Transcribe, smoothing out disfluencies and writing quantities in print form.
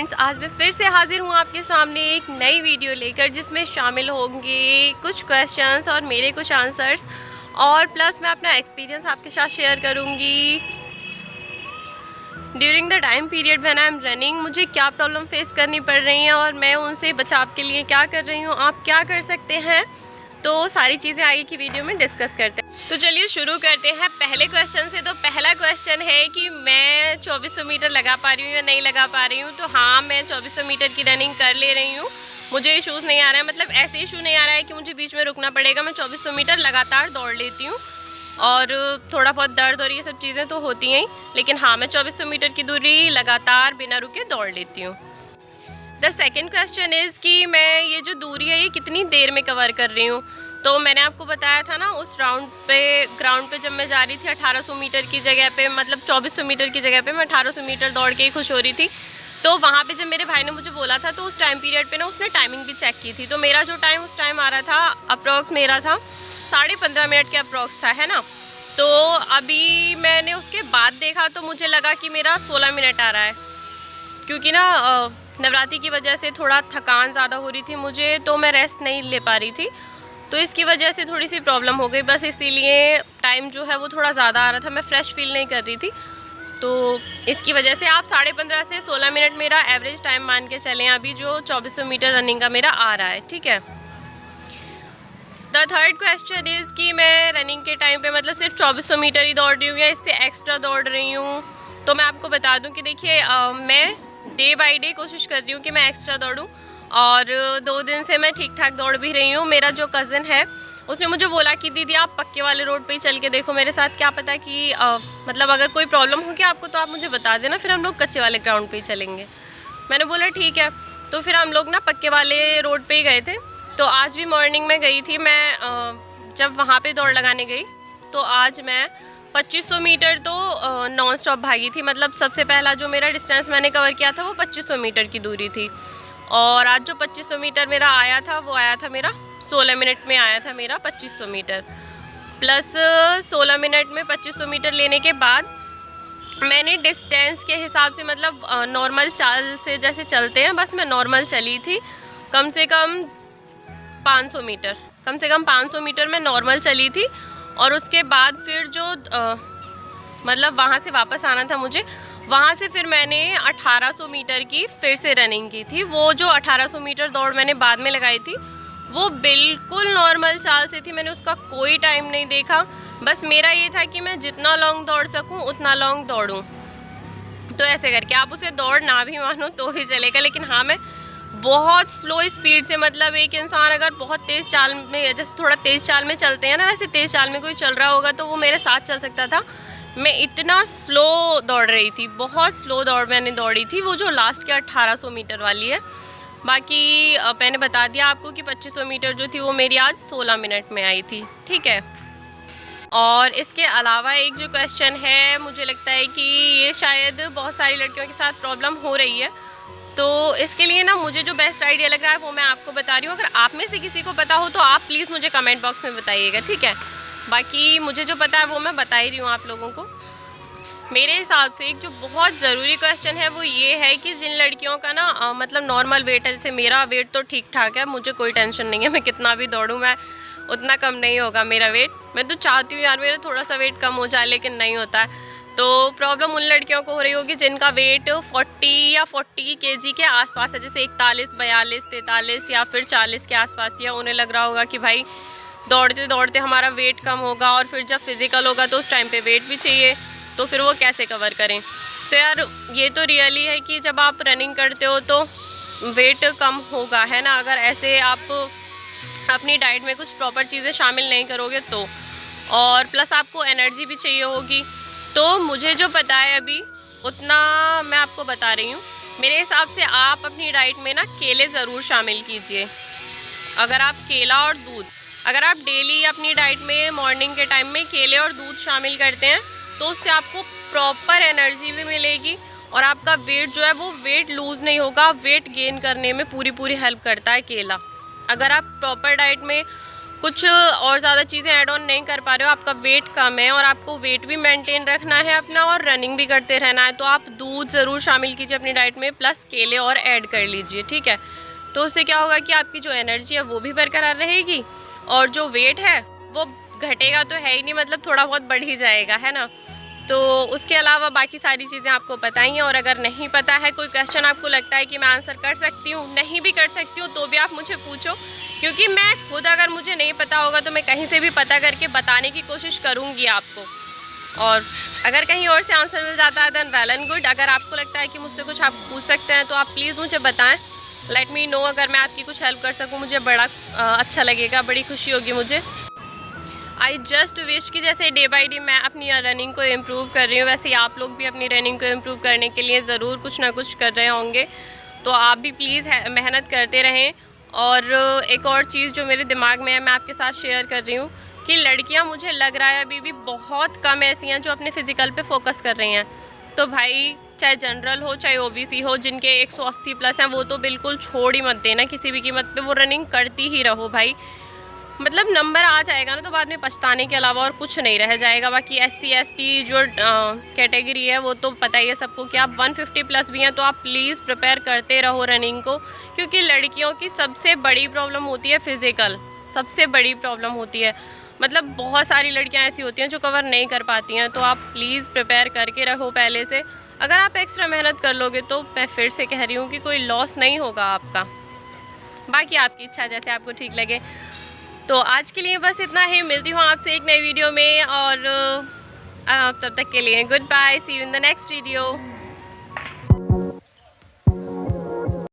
Friends, आज मैं फिर से हाजिर हूँ आपके सामने एक नई वीडियो लेकर, जिसमें शामिल होंगे कुछ क्वेश्चंस और मेरे कुछ आंसर्स, और प्लस मैं अपना एक्सपीरियंस आपके साथ शेयर करूँगी। During the time period when I am running मुझे क्या प्रॉब्लम फेस करनी पड़ रही हैं और मैं उनसे बचाव के लिए क्या कर रही हूँ, आप क्या कर सकते हैं, तो सारी चीज़ें आगे की वीडियो में डिस्कस करते हैं। तो चलिए शुरू करते हैं पहले क्वेश्चन से। तो पहला क्वेश्चन है कि मैं 2400 मीटर लगा पा रही हूँ या नहीं लगा पा रही हूँ। तो हाँ, मैं 2400 मीटर की रनिंग कर ले रही हूँ, मुझे इशूज़ नहीं आ रहा है, मतलब ऐसे इशू नहीं आ रहा है कि मुझे बीच में रुकना पड़ेगा। मैं 2400 मीटर लगातार दौड़ लेती हूँ और थोड़ा बहुत दर्द और ये सब चीज़ें तो होती हैं, लेकिन हाँ, मैं 2400 मीटर की दूरी लगातार बिना रुके दौड़ लेती हूँ। द सेकेंड क्वेश्चन इज़ कि मैं ये जो दूरी है ये कितनी देर में कवर कर रही हूँ। तो मैंने आपको बताया था ना, उस ग्राउंड पे जब मैं जा रही थी 1800 मीटर की जगह पे, मतलब 2400 मीटर की जगह पे मैं 1800 मीटर दौड़ के ही खुश हो रही थी। तो वहाँ पे जब मेरे भाई ने मुझे बोला था, तो उस टाइम पीरियड पे ना उसने टाइमिंग भी चेक की थी। तो मेरा जो टाइम उस टाइम आ रहा था अप्रॉक्स, मेरा था 15.5 मिनट के अप्रॉक्स था, है ना। तो अभी मैंने उसके बाद देखा तो मुझे लगा कि मेरा 16 मिनट आ रहा है, क्योंकि ना नवरात्रि की वजह से थोड़ा थकान ज़्यादा हो रही थी मुझे, तो मैं रेस्ट नहीं ले पा रही थी, तो इसकी वजह से थोड़ी सी प्रॉब्लम हो गई। बस इसीलिए टाइम जो है वो थोड़ा ज़्यादा आ रहा था, मैं फ़्रेश फील नहीं कर रही थी। तो इसकी वजह से आप 15.5 से 16 मिनट मेरा एवरेज टाइम मान के चलें अभी, जो 2400 मीटर रनिंग का मेरा आ रहा है, ठीक है। द थर्ड क्वेश्चन इज़ कि मैं रनिंग के टाइम पे मतलब सिर्फ 2400 मीटर ही दौड़ रही हूँ या इससे एक्स्ट्रा दौड़ रही हूँ। तो मैं आपको बता दूँ कि देखिए, मैं डे बाई डे कोशिश कर रही हूँ कि मैं एक्स्ट्रा दौड़ूँ, और 2 दिन से मैं ठीक ठाक दौड़ भी रही हूँ। मेरा जो कज़न है उसने मुझे बोला कि दीदी आप पक्के वाले रोड पे ही चल के देखो मेरे साथ, क्या पता कि मतलब अगर कोई प्रॉब्लम हो कि आपको तो आप मुझे बता देना, फिर हम लोग कच्चे वाले ग्राउंड पे ही चलेंगे। मैंने बोला ठीक है। तो फिर हम लोग ना पक्के वाले रोड पे ही गए थे। तो आज भी मॉर्निंग में गई थी मैं, जब वहाँ पे दौड़ लगाने गई तो आज मैं 2500 मीटर तो नॉन स्टॉप भागी थी। मतलब सबसे पहला जो मेरा डिस्टेंस मैंने कवर किया था वो 2500 मीटर की दूरी थी, और आज जो 2500 मीटर मेरा आया था वो आया था मेरा 16 मिनट में आया था मेरा 2500 मीटर। प्लस 16 मिनट में 2500 मीटर लेने के बाद मैंने डिस्टेंस के हिसाब से, मतलब नॉर्मल चाल से जैसे चलते हैं, बस मैं नॉर्मल चली थी। कम से कम 500 मीटर मैं नॉर्मल चली थी। और उसके बाद फिर जो मतलब वहाँ से वापस आना था मुझे, वहाँ से फिर मैंने 1800 मीटर की फिर से रनिंग की थी। वो जो 1800 मीटर दौड़ मैंने बाद में लगाई थी वो बिल्कुल नॉर्मल चाल से थी, मैंने उसका कोई टाइम नहीं देखा। बस मेरा ये था कि मैं जितना लॉन्ग दौड़ सकूं उतना लॉन्ग दौड़ूं। तो ऐसे करके आप उसे दौड़ ना भी मानो तो ही चलेगा, लेकिन हाँ, मैं बहुत स्लो स्पीड से, मतलब एक इंसान अगर बहुत तेज़ चाल में, जैसे थोड़ा तेज़ चाल में चलते हैं ना, वैसे तेज़ चाल में कोई चल रहा होगा तो वो मेरे साथ चल सकता था। मैं इतना स्लो दौड़ रही थी, बहुत स्लो दौड़ मैंने दौड़ी थी, वो जो लास्ट के 1800 मीटर वाली है। बाकी मैंने बता दिया आपको कि 2500 मीटर जो थी वो मेरी आज 16 मिनट में आई थी, ठीक है। और इसके अलावा एक जो क्वेश्चन है, मुझे लगता है कि ये शायद बहुत सारी लड़कियों के साथ प्रॉब्लम हो रही है, तो इसके लिए ना मुझे जो बेस्ट आइडिया लग रहा है वो मैं आपको बता रही हूँ। अगर आप में से किसी को पता हो तो आप प्लीज़ मुझे कमेंट बॉक्स में बताइएगा, ठीक है। बाकी मुझे जो पता है वो मैं बता ही रही हूँ आप लोगों को। मेरे हिसाब से एक जो बहुत ज़रूरी क्वेश्चन है वो ये है कि जिन लड़कियों का ना मतलब नॉर्मल वेट है, जैसे मेरा वेट तो ठीक ठाक है, मुझे कोई टेंशन नहीं है, मैं कितना भी दौड़ूँ मैं उतना कम नहीं होगा मेरा वेट। मैं तो चाहती हूँ यार मेरा थोड़ा सा वेट कम हो जाए, लेकिन नहीं होता है। तो प्रॉब्लम उन लड़कियों को हो रही होगी जिनका वेट 40 या 40 केजी के आसपास है, जैसे 41, 42, 43 या फिर 40 के आसपास, या उन्हें लग रहा होगा कि भाई दौड़ते दौड़ते हमारा वेट कम होगा और फिर जब फिज़िकल होगा तो उस टाइम पे वेट भी चाहिए, तो फिर वो कैसे कवर करें। तो यार ये तो रियली है कि जब आप रनिंग करते हो तो वेट कम होगा, है ना, अगर ऐसे आप अपनी डाइट में कुछ प्रॉपर चीज़ें शामिल नहीं करोगे तो। और प्लस आपको एनर्जी भी चाहिए होगी। तो मुझे जो पता है अभी उतना मैं आपको बता रही हूँ। मेरे हिसाब से आप अपनी डाइट में ना केले ज़रूर शामिल कीजिए। अगर आप केला और दूध, अगर आप डेली अपनी डाइट में मॉर्निंग के टाइम में केले और दूध शामिल करते हैं तो उससे आपको प्रॉपर एनर्जी भी मिलेगी, और आपका वेट जो है वो वेट लूज़ नहीं होगा, वेट गेन करने में पूरी हेल्प करता है केला। अगर आप प्रॉपर डाइट में कुछ और ज़्यादा चीज़ें ऐड ऑन नहीं कर पा रहे हो, आपका वेट कम है और आपको वेट भी मेंटेन रखना है अपना और रनिंग भी करते रहना है, तो आप दूध ज़रूर शामिल कीजिए अपनी डाइट में, प्लस केले और ऐड कर लीजिए, ठीक है। तो उससे क्या होगा कि आपकी जो एनर्जी है वो भी बरकरार रहेगी और जो वेट है वो घटेगा तो है ही नहीं, मतलब थोड़ा बहुत बढ़ ही जाएगा, है ना। तो उसके अलावा बाकी सारी चीज़ें आपको पता ही हैं, और अगर नहीं पता है, कोई क्वेश्चन आपको लगता है कि मैं आंसर कर सकती हूँ, नहीं भी कर सकती हूँ, तो भी आप मुझे पूछो, क्योंकि मैं खुद अगर मुझे नहीं पता होगा तो मैं कहीं से भी पता करके बताने की कोशिश करूँगी आपको, और अगर कहीं और से आंसर मिल जाता है देन वेल एंड गुड। अगर आपको लगता है कि मुझसे कुछ आप पूछ सकते हैं तो आप प्लीज़ मुझे बताएं, लेट मी नो, अगर मैं आपकी कुछ हेल्प कर सकूँ मुझे बड़ा अच्छा लगेगा, बड़ी खुशी होगी मुझे। आई जस्ट विश कि जैसे डे बाई डे मैं अपनी रनिंग को इम्प्रूव कर रही हूँ, वैसे ही आप लोग भी अपनी रनिंग को इम्प्रूव करने के लिए ज़रूर कुछ ना कुछ कर रहे होंगे, तो आप भी प्लीज़ मेहनत करते रहें। और एक और चीज़ जो मेरे दिमाग में है मैं आपके साथ शेयर कर रही हूँ कि लड़कियाँ, मुझे लग रहा है अभी भी बहुत कम ऐसी हैं जो अपने फ़िज़िकल पे फोकस कर रही हैं। तो भाई चाहे जनरल हो चाहे ओबीसी हो, जिनके 180 प्लस हैं वो तो बिल्कुल छोड़ ही मत देना किसी भी कीमत पे, वो रनिंग करती ही रहो भाई, मतलब नंबर आ जाएगा ना तो बाद में पछताने के अलावा और कुछ नहीं रह जाएगा। बाकी SC ST जो कैटेगरी है वो तो पता ही है सबको कि आप 150 प्लस भी हैं, तो आप प्लीज़ प्रिपेयर करते रहो रनिंग को, क्योंकि लड़कियों की सबसे बड़ी प्रॉब्लम होती है फिज़िकल, सबसे बड़ी प्रॉब्लम होती है, मतलब बहुत सारी लड़कियां ऐसी होती हैं जो कवर नहीं कर पाती हैं। तो आप प्लीज़ प्रिपेयर करके रहो पहले से, अगर आप एक्स्ट्रा मेहनत कर लोगे तो मैं फिर से कह रही हूँ कि कोई लॉस नहीं होगा आपका, बाकी आपकी इच्छा जैसे आपको ठीक लगे। तो आज के लिए बस इतना ही, मिलती हूँ आपसे एक नई वीडियो में, और तब तक के लिए goodbye, see you in the next video.